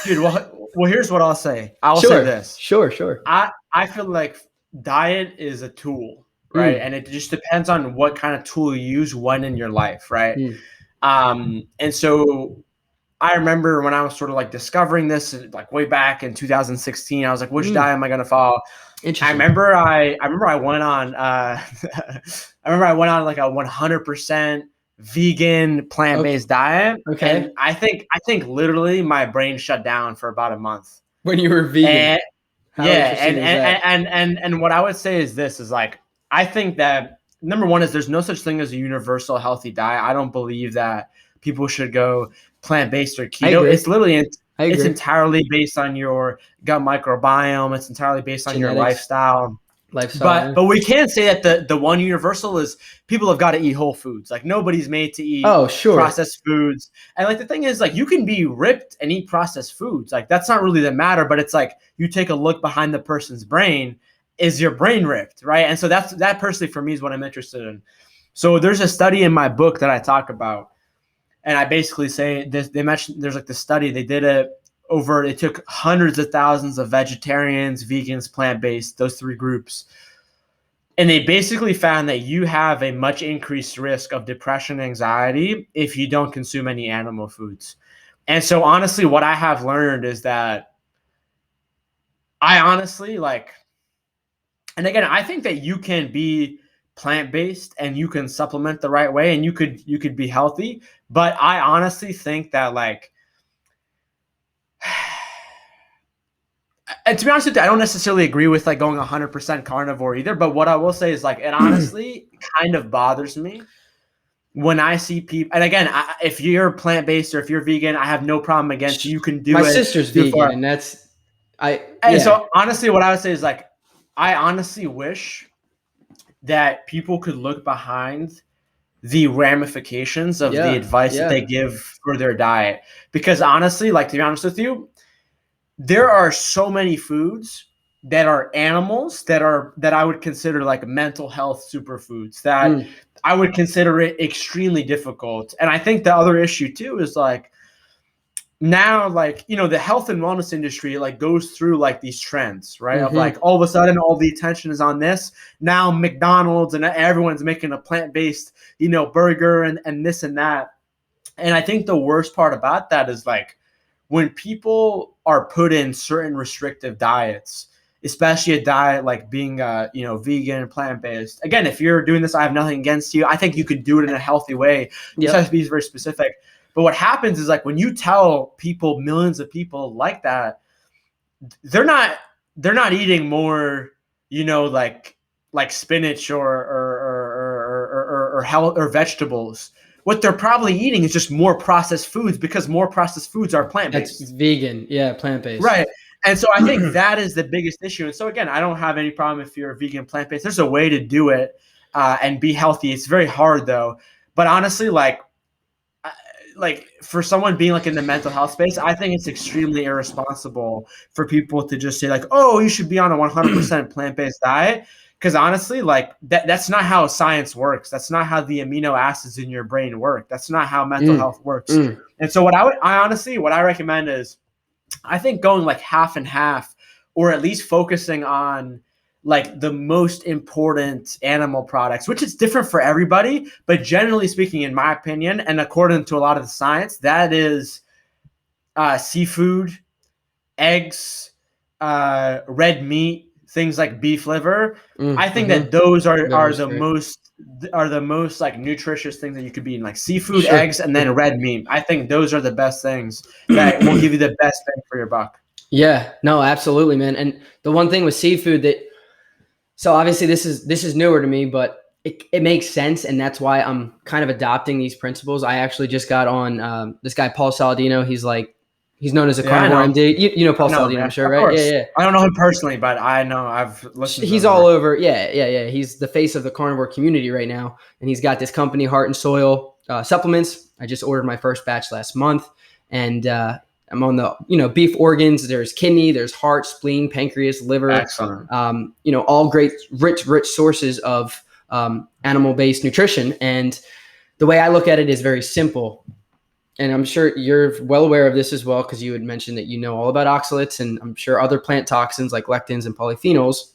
well, here's what I'll say. I'll say this. Sure. I feel like diet is a tool, right? And it just depends on what kind of tool you use when in your life, right? And so I remember when I was sort of like discovering this, like way back in 2016, I was like, which diet am I going to follow? I remember I went on like a 100% vegan plant-based diet. Okay. And I think literally my brain shut down for about a month. When you were vegan. And what I would say is this is like, I think that number one is there's no such thing as a universal healthy diet. I don't believe that people should go plant-based or keto. It's literally it's entirely based on your gut microbiome. It's entirely based on your lifestyle. But we can't say that the one universal is people have got to eat whole foods. Like nobody's made to eat processed foods. And like the thing is like you can be ripped and eat processed foods. Like that's not really the matter, but it's like you take a look behind the person's brain. Is your brain ripped, right? And so that personally for me is what I'm interested in. So there's a study in my book that I talk about. And I basically say this, they mentioned there's like this study, they did it took hundreds of thousands of vegetarians, vegans, plant-based, those three groups. And they basically found that you have a much increased risk of depression and anxiety if you don't consume any animal foods. And so honestly, what I have learned is that I honestly like, and again, I think that you can be plant-based and you can supplement the right way and you could be healthy. But I honestly think that like, and to be honest with you, I don't necessarily agree with like going 100% carnivore either. But what I will say is like, it honestly kind of bothers me when I see people. And again, if you're plant-based or if you're vegan, I have no problem against you. You can do it. My sister's vegan, and so honestly, what I would say is like, I honestly wish that people could look behind the ramifications of the advice that they give for their diet. Because honestly, like to be honest with you, there are so many foods that are animals that I would consider like mental health superfoods that I would consider it extremely difficult. And I think the other issue too is like now, like, you know, the health and wellness industry like goes through like these trends, right? Of like all of a sudden all the attention is on this. Now McDonald's and everyone's making a plant-based, you know, burger and this and that. And I think the worst part about that is like when people are put in certain restrictive diets, especially a diet like being vegan and plant-based. Again, if you're doing this, I have nothing against you. I think you could do it in a healthy way. You just have to be very specific. But what happens is, like, when you tell people, millions of people like that, they're not eating more, like spinach or health or vegetables. What they're probably eating is just more processed foods, because more processed foods are plant-based. That's vegan. Yeah, plant-based. Right. And so I think that is the biggest issue. And so, again, I don't have any problem if you're a vegan, plant-based. There's a way to do it and be healthy. It's very hard, though. But honestly, like for someone being like in the mental health space, I think it's extremely irresponsible for people to just say like, oh, you should be on a 100% plant-based diet. Because honestly, like that's not how science works. That's not how the amino acids in your brain work. That's not how mental health works. And so what I recommend is, I think going like half and half, or at least focusing on like the most important animal products, which is different for everybody. But generally speaking, in my opinion, and according to a lot of the science, that is seafood, eggs, red meat, things like beef liver. I think that those are the most like nutritious things that you could be eating, like seafood, eggs, and then red meat. I think those are the best things that will give you the best bang for your buck. Yeah, no, absolutely, man. And the one thing with seafood so obviously this is newer to me, but it makes sense, and that's why I'm kind of adopting these principles. I actually just got on this guy Paul Saladino. He's known as a carnivore MD. You know Paul Saladino, I'm sure, right? Yeah. I don't know him personally, but I know I've listened to him. He's all over. Yeah. He's the face of the carnivore community right now. And he's got this company, Heart and Soil Supplements. I just ordered my first batch last month. And I'm on the, beef organs. There's kidney, there's heart, spleen, pancreas, liver. Excellent. All great, rich sources of animal-based nutrition. And the way I look at it is very simple. And I'm sure you're well aware of this as well, because you had mentioned that you know all about oxalates and I'm sure other plant toxins like lectins and polyphenols.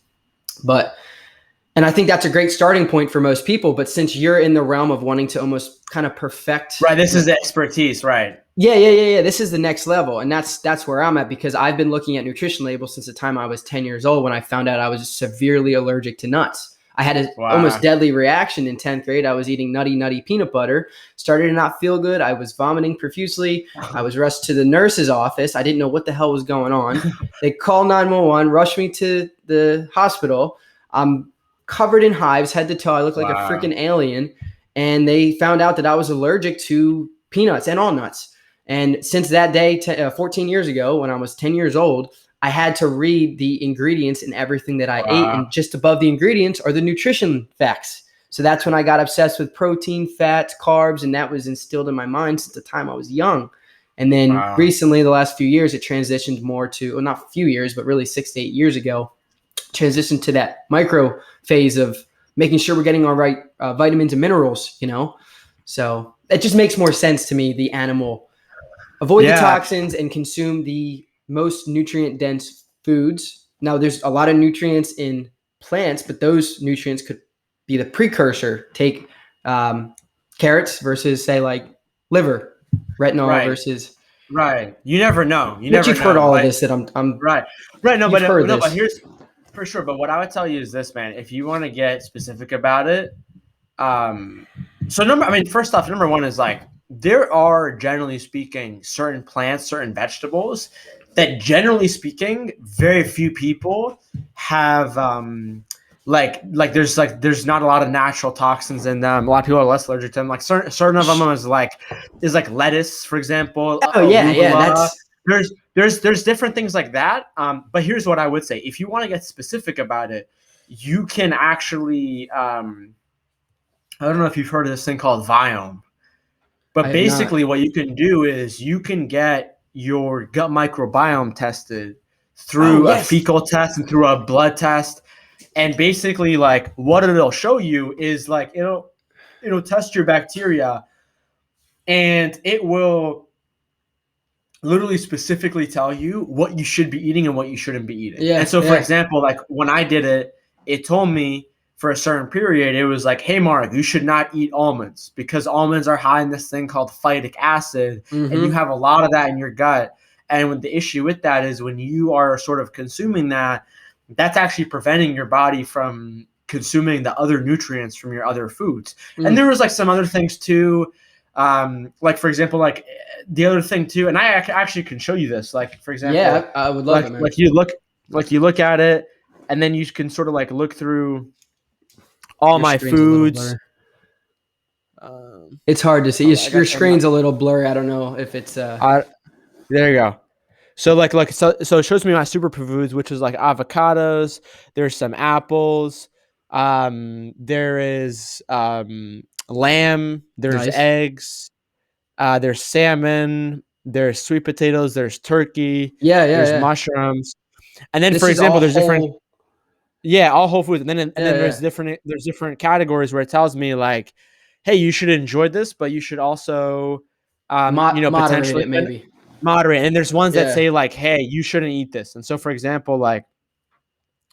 And I think that's a great starting point for most people. But since you're in the realm of wanting to almost kind of perfect. Right. This is the expertise, right? Yeah. This is the next level. And that's where I'm at, because I've been looking at nutrition labels since the time I was 10 years old, when I found out I was severely allergic to nuts. I had an almost deadly reaction in 10th grade. I was eating nutty peanut butter, started to not feel good. I was vomiting profusely. I was rushed to the nurse's office. I didn't know what the hell was going on. They called 911, rushed me to the hospital. I'm covered in hives, head to toe. I look like a freaking alien. And they found out that I was allergic to peanuts and all nuts. And since that day, 14 years ago, when I was 10 years old, I had to read the ingredients in everything that I ate. And just above the ingredients are the nutrition facts. So that's when I got obsessed with protein, fats, carbs, and that was instilled in my mind since the time I was young. And then recently, the last few years, it transitioned more to, well, not a few years, but really 6 to 8 years ago, transitioned to that micro phase of making sure we're getting our right vitamins and minerals, So it just makes more sense to me, the animal. Avoid the toxins and consume the most nutrient dense foods. Now there's a lot of nutrients in plants, but those nutrients could be the precursor. Take carrots versus say like liver, retinol versus. Right. You never know. You've heard all of this that I'm right. No, but here's for sure. But what I would tell you is this, man, if you want to get specific about it, first off, number one is like, there are, generally speaking, certain plants, certain vegetables that, generally speaking, very few people have. There's not a lot of natural toxins in them. A lot of people are less allergic to them. Like certain of them is like lettuce, for example. There's different things like that. But here's what I would say: if you want to get specific about it, you can actually. I don't know if you've heard of this thing called Viome. But basically what you can do is you can get your gut microbiome tested through a fecal test and through a blood test. And basically like what it'll show you is like it'll test your bacteria, and it will literally specifically tell you what you should be eating and what you shouldn't be eating. And so for example, like when I did it, it told me for a certain period, it was like, hey, Mark, you should not eat almonds because almonds are high in this thing called phytic acid, and you have a lot of that in your gut. And the issue with that is when you are sort of consuming that, that's actually preventing your body from consuming the other nutrients from your other foods. And there was like some other things too. Like for example, like the other thing too, and I actually can show you this. Like for example, Yeah, I would love it, man. Like you look at it, and then you can sort of like look through all Your my screen's a little foods. It's hard to see. Your screen's a little blurry. I don't know if it's. There you go. So so it shows me my superfoods, which is like avocados. There's some apples. There is lamb. There's Nice. eggs. There's salmon. There's sweet potatoes. There's turkey. Yeah. There's mushrooms. And then, This for is example, all there's different. whole. Yeah, all whole foods. And then there's Yeah. different categories where it tells me like, hey, you should enjoy this, but you should also, Moderate potentially it maybe. moderate. And there's ones that Yeah. say like, hey, you shouldn't eat this. And so, for example, like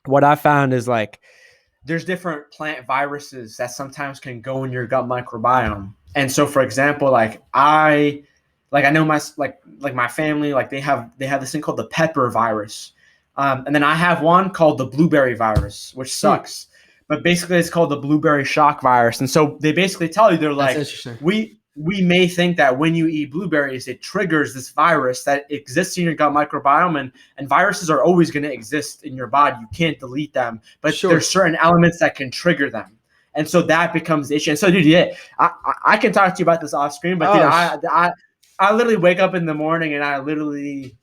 what I found is like there's different plant viruses that sometimes can go in your gut microbiome. And so, for example, I know my family, like they have this thing called the pepper virus. And then I have one called the blueberry virus, which sucks. But basically it's called the blueberry shock virus. And so they basically tell you, they're like, we may think that when you eat blueberries, it triggers this virus that exists in your gut microbiome, and viruses are always going to exist in your body. You can't delete them, but there's certain elements that can trigger them. And so that becomes the issue. And so, dude, yeah, I can talk to you about this off screen, but dude, I literally wake up in the morning and I literally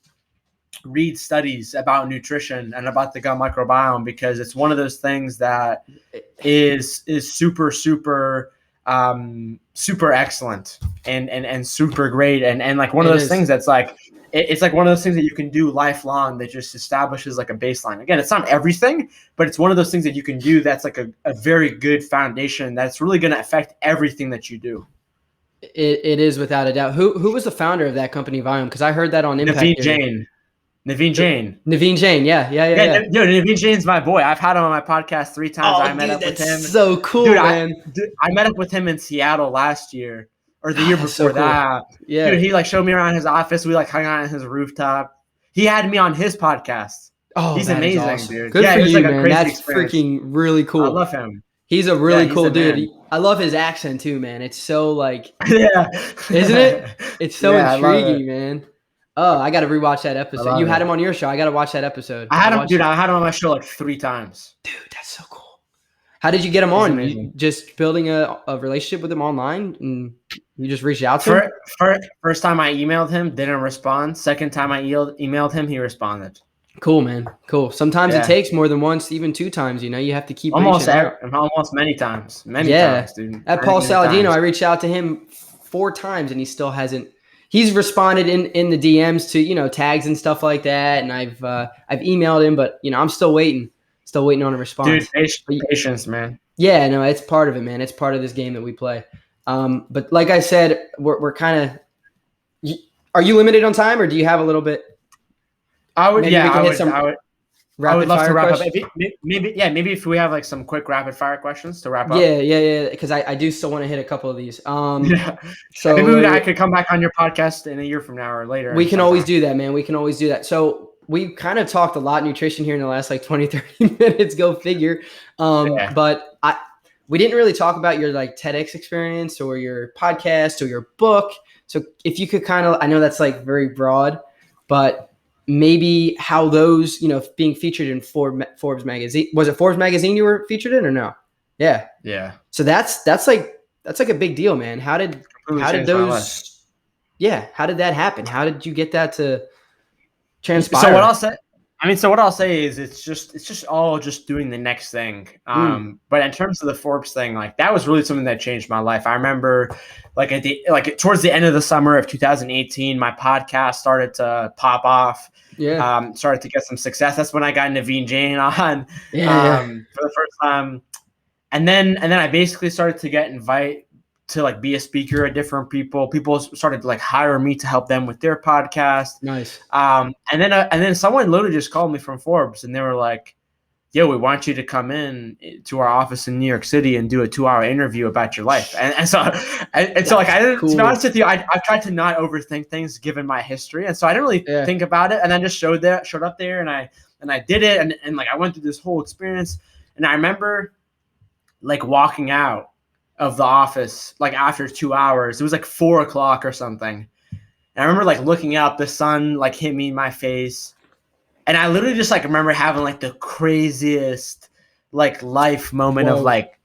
read studies about nutrition and about the gut microbiome, because it's one of those things that is super super excellent and super great, and like one of those things that's like it's like one of those things that you can do lifelong that just establishes like a baseline. Again, it's not everything, but it's one of those things that you can do that's like a very good foundation that's really going to affect everything that you do. It is without a doubt. Who was the founder of that company, Viome? Because I heard that on Impact. Naveen Jain. Yeah. Naveen Jain's my boy. I've had him on my podcast 3 times. I met up with him. So cool, dude, man. I met up with him in Seattle last year or the year before that. Yeah. Dude, he like showed me around his office. We like hung out on his rooftop. He had me on his podcast. Oh, he's amazing, awesome. dude. Good for you, like man. That's freaking really cool. I love him. He's a really cool dude. I love his accent too, man. It's so like, yeah, isn't it? It's so intriguing, man. Oh, I got to rewatch that episode. You had him on your show. I got to watch that episode. I had him on my show like 3 times. Dude, that's so cool. How did you get him on? You just building a relationship with him online, and you just reached out to him? First time I emailed him, didn't respond. Second time I emailed him, he responded. Cool, man. Cool. Sometimes it takes more than once, even 2 times. You know, you have to keep almost many times. Many times, dude. At Paul Saladino, I reached out to him 4 times, and he still hasn't. He's responded in the DMs to, you know, tags and stuff like that, and I've emailed him, but you know, I'm still waiting on a response. Dude, patience, man. Yeah, no, it's part of it, man. It's part of this game that we play. But like I said, we're kind of. Are you limited on time, or do you have a little bit? I would love to wrap up. Maybe if we have like some quick rapid fire questions to wrap up. Yeah. Because I do still want to hit a couple of these. So maybe I could come back on your podcast in a year from now or later. We can always do that, man. We can always do that. So we kind of talked a lot nutrition here in the last like 20, 30 minutes. Go figure. But we didn't really talk about your like TEDx experience or your podcast or your book. So if you could kind of, I know that's like very broad, but maybe how those, you know, being featured in Forbes magazine. Was it Forbes magazine you were featured in or no? Yeah. Yeah. So that's like a big deal, man. How did those? Yeah. How did that happen? How did you get that to transpire? So what I'll say is it's just all just doing the next thing. But in terms of the Forbes thing, like that was really something that changed my life. I remember towards the end of the summer of 2018, my podcast started to pop off. Yeah. Started to get some success. That's when I got Naveen Jain on for the first time. And then I basically started to get invited to like be a speaker at different people. People started to like hire me to help them with their podcast. Nice. And then someone literally just called me from Forbes, and they were like, yo, we want you to come in to our office in New York City and do a 2-hour interview about your life. And so like, I didn't, to be honest with you, I've tried to not overthink things given my history. And so I didn't really think about it. And then just showed up there and I did it. And like, I went through this whole experience. And I remember like walking out of the office, like after 2 hours, it was like 4:00 or something. And I remember like looking up, the sun like hit me in my face. And I literally just like remember having like the craziest like life moment of like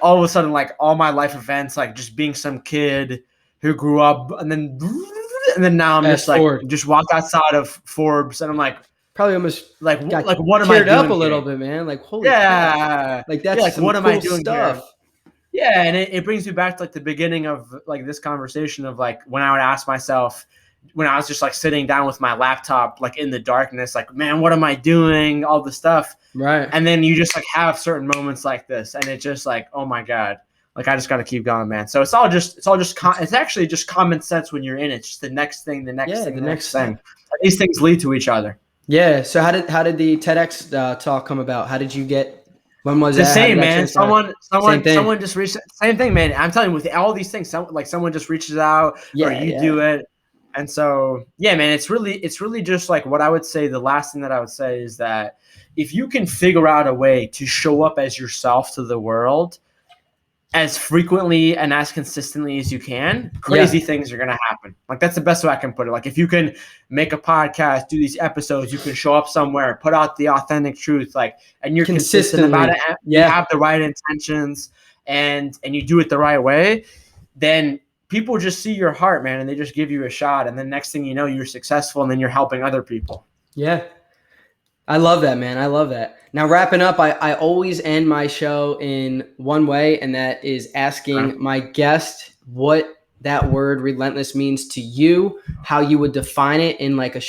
all of a sudden, like all my life events, like just being some kid who grew up and then now I'm just like just walked outside of Forbes and I'm like, probably almost like what am I doing up a little bit, man? Like, holy crap. Like that's like what am I doing stuff. Yeah, and it brings me back to like the beginning of like this conversation of like when I would ask myself when I was just like sitting down with my laptop like in the darkness, like, man, what am I doing? All the stuff. Right. And then you just like have certain moments like this and it's just like, oh my God. Like I just got to keep going, man. So it's actually just common sense when you're in it. It's just the next thing, the next thing. These things lead to each other. Yeah. So how did the TEDx talk come about? How did you get? When was the same, man? Someone just reached. Same thing, man. I'm telling you, with all these things, someone just reaches out, or you do it, and so yeah, man. It's really just like what I would say. The last thing that I would say is that if you can figure out a way to show up as yourself to the world as frequently and as consistently as you can, crazy things are going to happen. Like that's the best way I can put it. Like if you can make a podcast, do these episodes, you can show up somewhere, put out the authentic truth, like, and you're consistent about it. You have the right intentions and you do it the right way, then people just see your heart, man. And they just give you a shot. And then next thing you know, you're successful and then you're helping other people. Yeah. I love that, man. I love that. Now, wrapping up, I always end my show in one way, and that is asking my guest what that word relentless means to you, how you would define it in a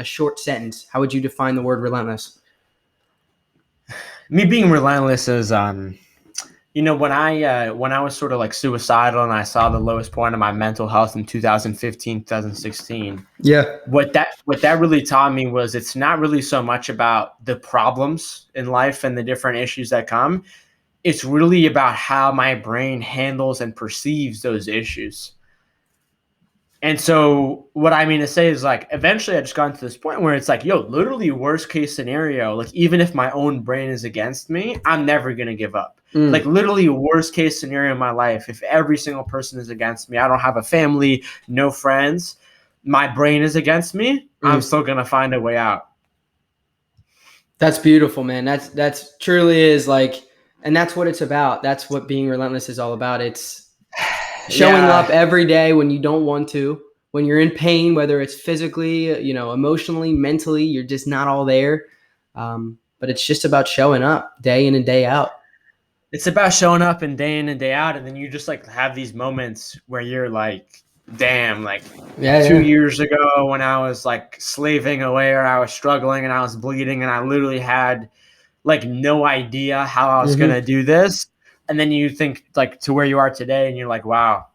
short sentence. How would you define the word relentless? Me being relentless is, when I was sort of like suicidal and I saw the lowest point of my mental health in 2015, 2016. Yeah. What that really taught me was it's not really so much about the problems in life and the different issues that come. It's really about how my brain handles and perceives those issues. And so what I mean to say is like, eventually I just got to this point where it's like, yo, literally worst case scenario, like even if my own brain is against me, I'm never going to give up. Like literally worst case scenario in my life. If every single person is against me, I don't have a family, no friends, my brain is against me, I'm still going to find a way out. That's beautiful, man. That's truly is like, and that's what it's about. That's what being relentless is all about. It's showing up every day when you don't want to, when you're in pain, whether it's physically, emotionally, mentally, you're just not all there. But it's just about showing up day in and day out. It's about showing up and day in and day out. And then you just like have these moments where you're like, damn, like 2 years ago when I was like slaving away or I was struggling and I was bleeding and I literally had like no idea how I was going to do this. And then you think like to where you are today and you're like, wow,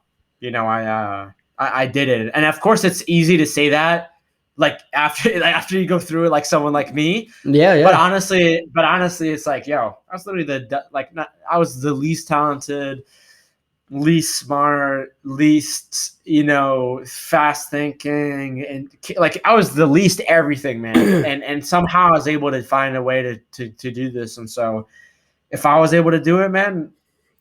I did it. And of course it's easy to say that like after you go through it, like someone like me. Yeah. But honestly, it's like, yo, I was literally I was the least talented, least smart, least, fast thinking. And like, I was the least everything, man. and somehow I was able to find a way to do this. And so if I was able to do it, man,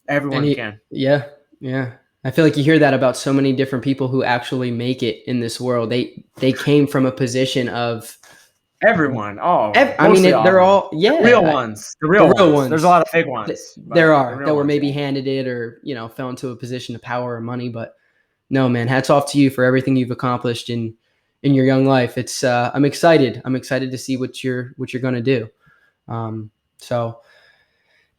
everyone can. Yeah. Yeah. I feel like you hear that about so many different people who actually make it in this world. They came from a position of everyone. They're all the real ones. The real ones. There's a lot of fake ones. There are that were maybe handed it or fell into a position of power or money. But no, man, hats off to you for everything you've accomplished in your young life. It's I'm excited. I'm excited to see what you're going to do. So.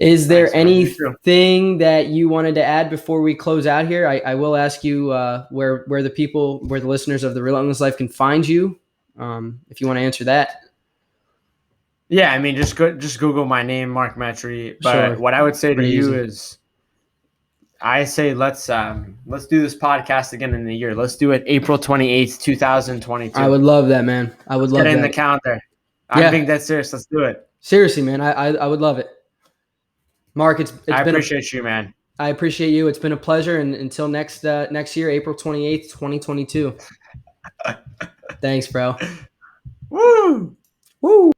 Is there anything that you wanted to add before we close out here? I will ask you where the listeners of The Relentless Life can find you, if you want to answer that. Yeah, I mean, just Google my name, Mark Metry. But what I would say to you is, I say let's do this podcast again in a year. Let's do it April 28th, 2022. I would love that, man. I would love that. Get in the calendar. I'm being dead serious. Let's do it. Seriously, man, I would love it. Mark, it's I been appreciate you, man. I appreciate you. It's been a pleasure, and until next year, April 28th, 2022. Thanks, bro. Woo! Woo!